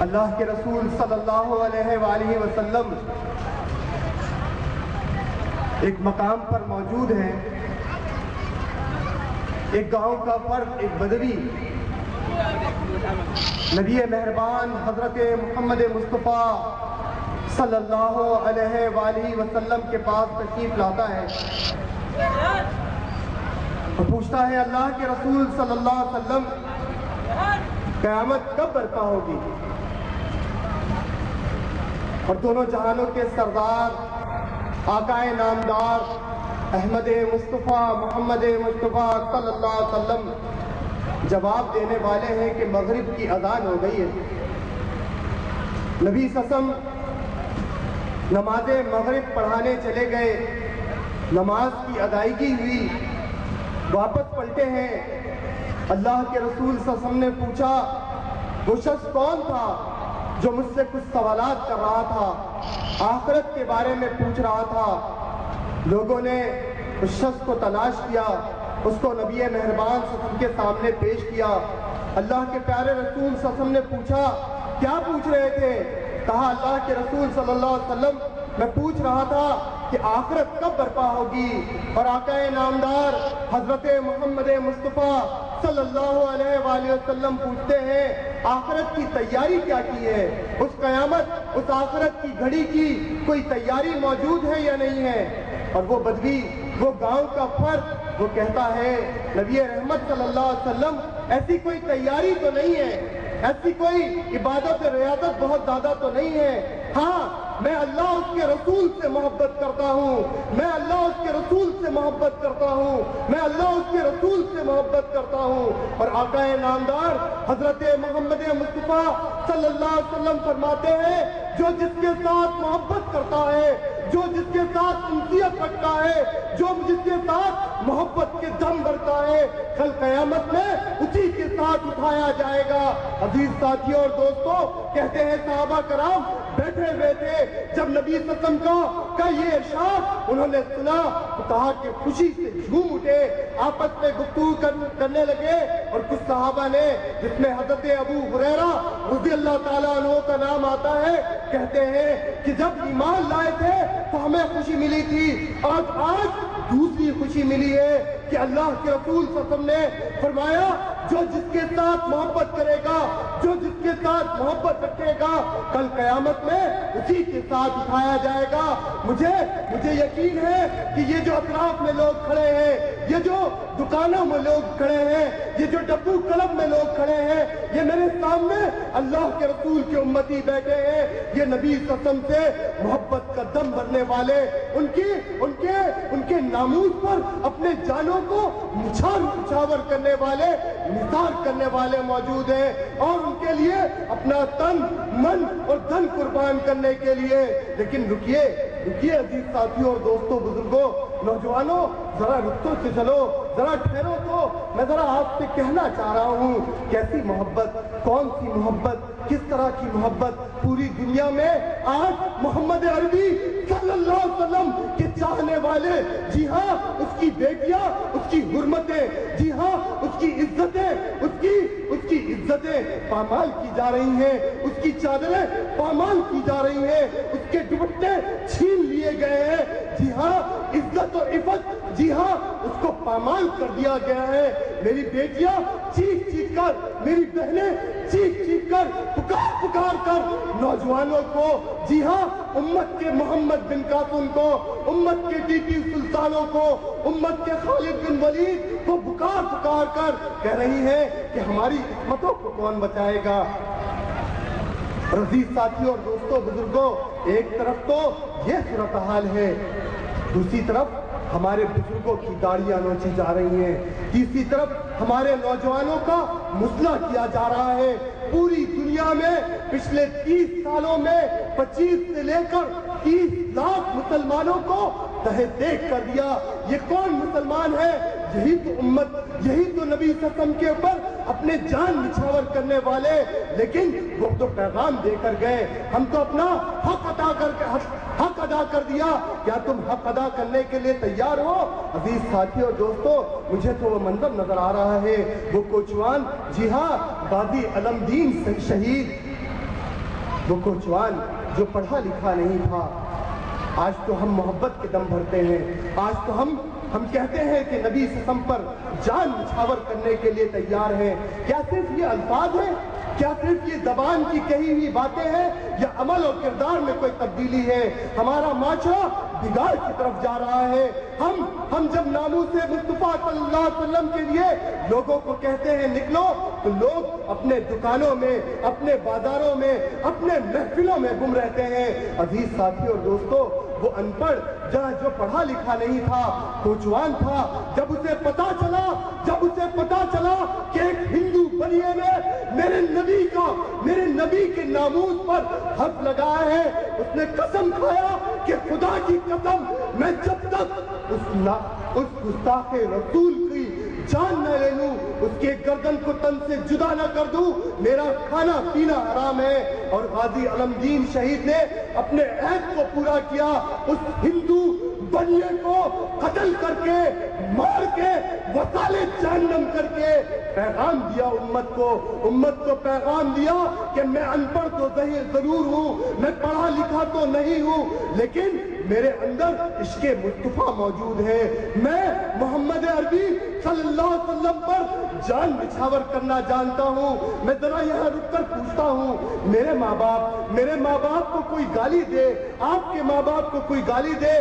اللہ کے رسول صلی اللہ علیہ وآلہ وسلم ایک مقام پر موجود ہیں. ایک گاؤں کا فرد، ایک بدوی، نبی مہربان حضرت محمد مصطفیٰ صلی اللہ علیہ وآلہ وسلم کے پاس تشریف لاتا ہے اور پوچھتا ہے اللہ کے رسول صلی اللہ علیہ وسلم قیامت کب برپا ہوگی؟ اور دونوں جہانوں کے سردار آقائے نامدار احمد مصطفیٰ محمد مصطفیٰ صلی اللہ علیہ وسلم جواب دینے والے ہیں کہ مغرب کی اذان ہو گئی ہے. نبی صلی اللہ علیہ وسلم نماز مغرب پڑھانے چلے گئے، نماز کی ادائیگی ہوئی، واپس پلٹے ہیں. اللہ کے رسول صلی اللہ علیہ وسلم نے پوچھا وہ شخص کون تھا جو مجھ سے کچھ سوالات کر رہا تھا، آخرت کے بارے میں پوچھ رہا تھا. لوگوں نے اس شخص کو تلاش کیا، اس کو نبی مہربان صلی اللہ علیہ وسلم کے سامنے پیش کیا. اللہ کے پیارے رسول صلی اللہ علیہ وسلم نے پوچھا کیا پوچھ رہے تھے؟ کہا اللہ کے رسول صلی اللہ علیہ وسلم میں پوچھ رہا تھا کہ آخرت کب برپا ہوگی. اور آقائے نامدار حضرت محمد مصطفیٰ صلی اللہ علیہ وآلہ وسلم پوچھتے ہیں آخرت کی تیاری کیا کی ہے؟ اس قیامت، اس آخرت کی گھڑی کی کوئی تیاری موجود ہے یا نہیں ہے؟ اور وہ بدوی، وہ گاؤں کا فرد، وہ کہتا ہے نبی رحمت صلی اللہ علیہ وسلم ایسی کوئی تیاری تو نہیں ہے، ایسی کوئی عبادت ریاضت بہت زیادہ تو نہیں ہے. ہاں میں اللہ اس کے رسول سے محبت کرتا ہوں، میں اللہ اس کے رسول سے محبت کرتا ہوں، میں اللہ اس کے رسول سے محبت کرتا ہوں. اور آقائے نامدار حضرت محمد مصطفیٰ صلی اللہ علیہ وسلم فرماتے ہیں جو جس کے ساتھ محبت کرتا ہے، جو جس کے ساتھ انسیت رکھتا ہے، جو جس کے ساتھ محبت کے دم بھرتا ہے، کل قیامت میں اسی کے ساتھ اٹھایا جائے گا. عزیز ساتھیوں اور دوستوں، کہتے ہیں صحابہ کرام بیٹھے ہوئے تھے، جب نبی صلی اللہ علیہ وسلم کا یہ ارشاد انہوں نے سنا تو کہا کہ خوشی سے جھوم اٹھے، آپس میں گفتگو کرنے لگے. اور کچھ صحابہ نے، جس میں حضرت ابو ہریرہ رضی اللہ تعالیٰ عنہ کا نام آتا ہے، کہتے ہیں کہ جب ایمان لائے تھے تو ہمیں خوشی ملی تھی، آج دوسری خوشی ملی ہے کہ اللہ کے رسول صلی اللہ علیہ وسلم نے فرمایا جو جس کے ساتھ محبت کرے گا، جو جس کے ساتھ محبت رکھے گا، کل قیامت میں اسی کے ساتھ اٹھایا جائے گا. مجھے یقین ہے کہ یہ جو اطراف میں لوگ کھڑے ہیں، یہ جو دکانوں میں لوگ کھڑے ہیں، یہ جو ڈبو کلب میں لوگ کھڑے ہیں، یہ میرے سامنے اللہ کے رسول کے امتی بیٹھے ہیں. یہ نبی صلی اللہ علیہ وسلم سے محبت کا دم بھرنے والے، ان کے ناموس پر اپنے جانوں کو نچھاور کرنے والے، نثار کرنے والے موجود ہیں، اور ان کے لیے اپنا تن، من اور دھن قربان کرنے کے لیے. لیکن رکیے عزیز ساتھیوں اور دوستوں، بزرگوں، نوجوانوں، ذرا رخصتوں سے چلو، ذرا ٹھہرو تو میں ذرا آپ سے کہنا چاہ رہا ہوں کیسی محبت، کون سی محبت، کس طرح کی محبت پوری دنیا میں آج محمد عربی صلی اللہ علیہ وسلم کے چاہنے والے، جی ہاں اس کی بیٹیاں، اس کی حرمتیں، جی ہاں اس کی عزتیں پامال کی جا رہی ہیں، اس کی چادریں پامال کی جا رہی ہیں، اس کے دوپٹے چھین لیے گئے ہیں. جی ہاں عزت و عفت، جی ہاں اس کو پامال کر دیا گیا ہے. میری بیٹیاں چیخ چیخ کر، میری بہنیں چیخ چیخ کر، پکار کر نوجوانوں کو، جی ہاں امت کے محمد بن قاسم کو، امت کے ٹیپو سلطانوں کو، امت کے خالد بن ولید کو پکار کر کہہ رہی ہیں کہ ہماری عصمتوں کو کون بچائے گا. عزیز ساتھیوں اور دوستوں، بزرگوں، ایک طرف تو یہ صورتحال ہے، دوسری طرف ہمارے بزرگوں کی داڑیاں نوچی جا رہی ہیں، تیسری طرف ہمارے نوجوانوں کا مسئلہ کیا جا رہا ہے. پوری دنیا میں پچھلے 30 سالوں میں 25 سے لے کر 30 لاکھ مسلمانوں کو تہہ دیکھ کر دیا. یہ کون مسلمان ہے؟ یہی تو امت، یہی تو نبی صلی اللہ علیہ وسلم کے اوپر اپنے جان نچھاور کرنے والے. لیکن وہ تو پیغام دے کر گئے، ہم تو اپنا حق ادا کر دیا. کیا تم حق ادا کرنے کے لیے تیار ہو؟ عزیز ساتھی اور دوستو، مجھے تو وہ منظر نظر آ رہا ہے، وہ کوچوان، جی ہاں غازی علم دین شہید وہ کوچوان جو پڑھا لکھا نہیں تھا، آج تو ہم محبت کے دم بھرتے ہیں، آج تو ہم کہتے ہیں کہ نبی سسم پر جان نچھاور کرنے کے لیے تیار ہیں۔ کیا صرف یہ الفاظ ہیں؟ کیا صرف یہ زبان کی کہی ہوئی باتیں ہیں، یا عمل اور کردار میں کوئی تبدیلی ہے؟ ہمارا معاشرہ بگاڑ کی طرف جا رہا ہے۔ ہم جب ناموس مصطفیٰ صلی اللہ علیہ وسلم کے لیے لوگوں کو کہتے ہیں نکلو، تو لوگ اپنے دکانوں میں، اپنے بازاروں میں، اپنے محفلوں میں گم رہتے ہیں۔ عزیز ساتھی اور دوستو، وہ ان پڑھ جو پڑھا لکھا نہیں تھا، کوچوان تھا، جب اسے پتا چلا کہ ایک ہندو بنیے نے میرے نبی کے ناموس پر حق لگایا ہے، اس نے قسم کھایا کہ خدا کی قسم، میں جب تک اس گستاخ رسول کی جان نہ لے لوں، اس کے گردن کو تن سے جدا نہ کر دوں، میرا کھانا پینا حرام ہے۔ اور غازی علمدین شہید نے اپنے عہد کو پورا کیا، اس ہندو بنیے کو قتل کر کے، مار کے، وسالے جہنم کر کے پیغام دیا امت کو پیغام دیا کہ میں ان پڑھ تو ضرور ہوں، میں پڑھا لکھا تو نہیں ہوں، لیکن میرے اندر عشق مصطفیٰ موجود ہے، میں محمد عربی صلی اللہ علیہ وسلم پر جان نچھاور کرنا جانتا ہوں۔ میں ذرا یہاں رک کر پوچھتا ہوں، میرے ماں باپ کو کوئی گالی دے، آپ کے ماں باپ کو کوئی گالی دے،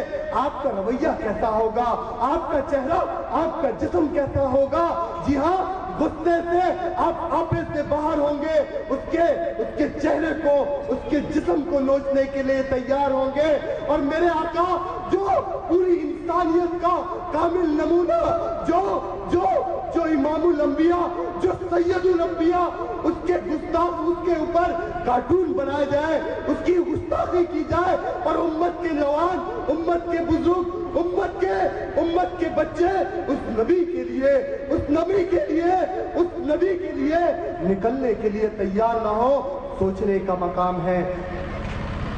آپ کا رویہ کیسا ہوگا؟ آپ کا چہرہ، آپ کا جسم کیسا ہوگا؟ جی ہاں، غصے سے آپ آپے سے باہر ہوں گے، اس کے چہرے کو، اس کے جسم کو نوچنے کے لیے تیار ہوں گے۔ اور میرے آقا جو پوری انسانیت کا کامل نمونہ، جو امام الانبیاء، جو سید الانبیاء، اس کے اوپر کارٹون بنائے جائے، اس کی گستاخی کی جائے، اور امت کے جوان، امت کے بزرگ، امت کے بچے اس نبی کے لیے نکلنے کے لیے تیار نہ ہو، سوچنے کا مقام ہے۔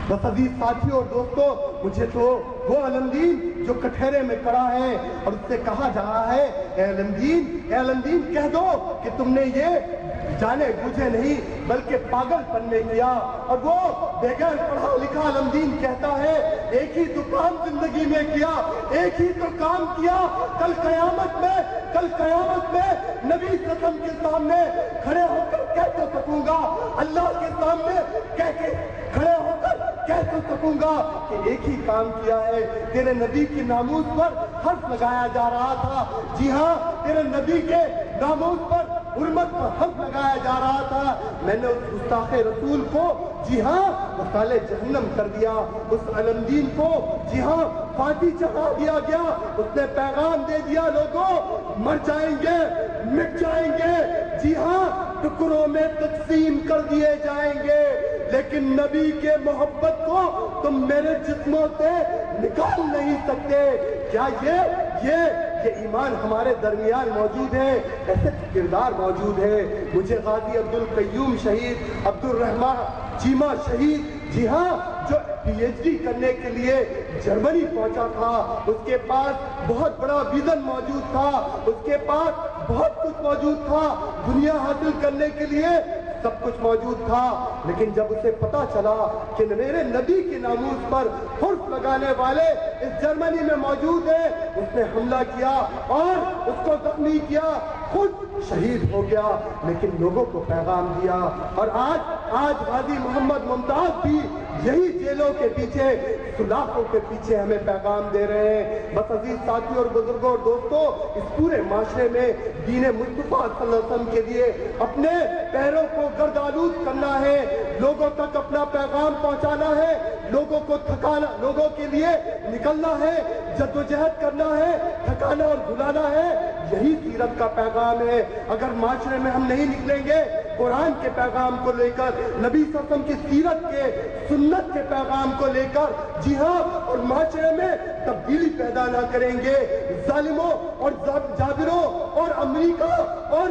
بس عزیز ساتھی اور دوستو، مجھے تو وہ علمدین جو کٹہرے میں کھڑا ہے اور اس سے کہا جا رہا ہے، اے علمدین کہہ دو کہ تم نے یہ جانے بوجھے نہیں بلکہ پاگل پن میں کیا۔ اور وہ بغیر پڑھا لکھا علمدین کہتا ہے، ایک ہی تو کام زندگی میں کیا، ایک ہی تو کام کیا، کل قیامت میں نبی قسم کے سامنے کھڑے ہو کر کہہ تو سکوں گا، اللہ کے سامنے کھڑے ہو کر کہہ تو سکوں گا کہ ایک ہی کام کیا ہے۔ تیرے نبی کی ناموس پر حرف لگایا جا رہا تھا، جی ہاں، تیرے نبی کے ناموس پر حرمت پر حق لگایا جا رہا تھا، میں نے اس گستاخ رسول کو، جی ہاں، وسالے جہنم کر دیا، اس علمدین کو، جی ہاں، پھانسی چڑھا دیا گیا، اس نے پیغام دے دیا، لوگوں مر جائیں گے، مٹ جائیں گے، جی ہاں، ٹکڑوں میں تقسیم کر دیے جائیں گے، لیکن نبی کے محبت کو تم میرے جسموں سے نکال نہیں سکتے۔ کیا یہ ایمان ہمارے درمیان موجود ہے؟ ایسے کردار موجود ہے۔ مجھے غازی عبدالقیوم شہید، عبدالرحمن چیمہ شہید، جی ہاں، جو پی ایچ ڈی کرنے کے لیے جرمنی پہنچا تھا، اس کے پاس بہت بڑا ویژن موجود تھا، اس کے پاس بہت کچھ موجود تھا، دنیا حاصل کرنے کے لیے سب کچھ موجود تھا، لیکن جب اسے پتا چلا کہ میرے نبی کے ناموس پر حرف لگانے والے اس جرمنی میں موجود ہیں، اس نے حملہ کیا اور اس کو زخمی کیا، خود شہید ہو گیا، لیکن لوگوں کو پیغام دیا۔ اور آج غازی محمد ممتاز بھی یہی جیلوں کے پیچھے، سلاخوں کے پیچھے ہمیں پیغام دے رہے ہیں۔ بس عزیز ساتھی اور بزرگوں اور دوستوں، اس پورے معاشرے میں دین مصطفیٰ صلی اللہ علیہ وسلم کے لیے اپنے پیروں کو گرد آلود کرنا ہے، لوگوں تک اپنا پیغام پہنچانا ہے، لوگوں کو تھکانا، لوگوں کے لیے نکلنا ہے، جدوجہد کرنا ہے، تھکانا اور بھلانا ہے، یہی سیرت کا پیغام ہے۔ اگر معاشرے میں ہم نہیں نکلیں گے قرآن کے پیغام کو لے کر، نبی صلی اللہ علیہ وسلم کی سیرت کے، سنت کے پیغام کو لے کر، جی ہاں، اور معاشرے میں تبدیلی پیدا نہ کریں گے، ظالموں اور جابروں اور امریکہ اور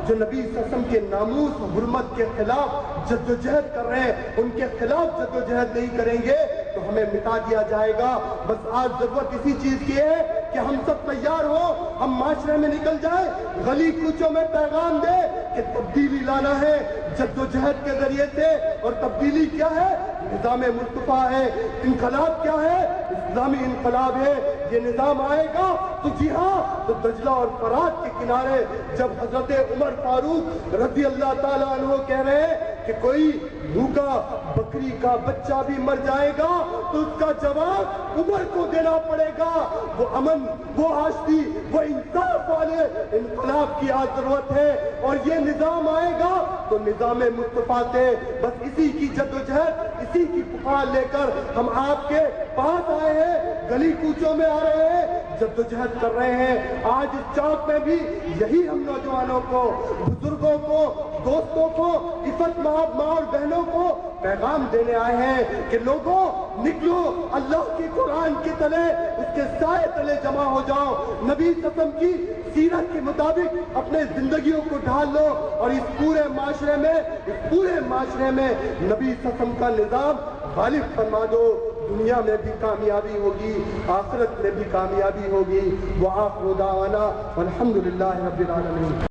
جو نبی صلی اللہ علیہ وسلم کے ناموس و حرمت کے خلاف جدوجہد کر رہے ہیں، ان کے خلاف جدوجہد نہیں کریں گے تو ہمیں مٹا دیا جائے گا۔ بس آج ضرورت اسی چیز کی ہے کہ ہم سب تیار ہوں، ہم معاشرے میں نکل جائیں، گلی کوچوں میں پیغام دے کہ تبدیلی لانا ہے جد و جہد کے ذریعے سے۔ اور تبدیلی کیا ہے؟ نظام مصطفیٰ ہے۔ انقلاب کیا ہے؟ اسلامی انقلاب ہے۔ یہ نظام آئے گا تو جی ہاں، تو دجلہ اور فرات کے کنارے جب حضرت عمر فاروق رضی اللہ تعالیٰ عنہ کہہ رہے ہیں کہ کوئی بھوکا بکری کا بچہ بھی مر جائے گا تو اس کا جواب عمر کو دینا پڑے گا، وہ امن، وہ آشتی، وہ انصاف والے انقلاب کی آج ضرورت ہے۔ اور یہ نظام آئے گا تو نظام مصطفیٰ سے بس اسی کی جد و جہد، اسی کی پکار لے کر ہم آپ کے پاس آئے ہیں، گلی کوچوں میں آ رہے ہیں، جد و جہد کر رہے ہیں۔ آج اس چوک میں بھی یہی ہم نوجوانوں کو، بزرگوں کو، دوستوں کو، عزت ماں اور بہنوں کو پیغام دینے آئے ہیں کہ لوگوں نکلو، اللہ کی قرآن کے تلے، اس کے سائے تلے جمع ہو جاؤ، نبی صلی اللہ علیہ وسلم کی سیرت کے مطابق اپنے زندگیوں کو ڈھال لو، اور اس پورے معاشرے میں نبی صلی اللہ علیہ وسلم کا نظام غالب فرما دو۔ دنیا میں بھی کامیابی ہوگی، آخرت میں بھی کامیابی ہوگی۔ وآخر دعوانا والحمدللہ رب العالمین۔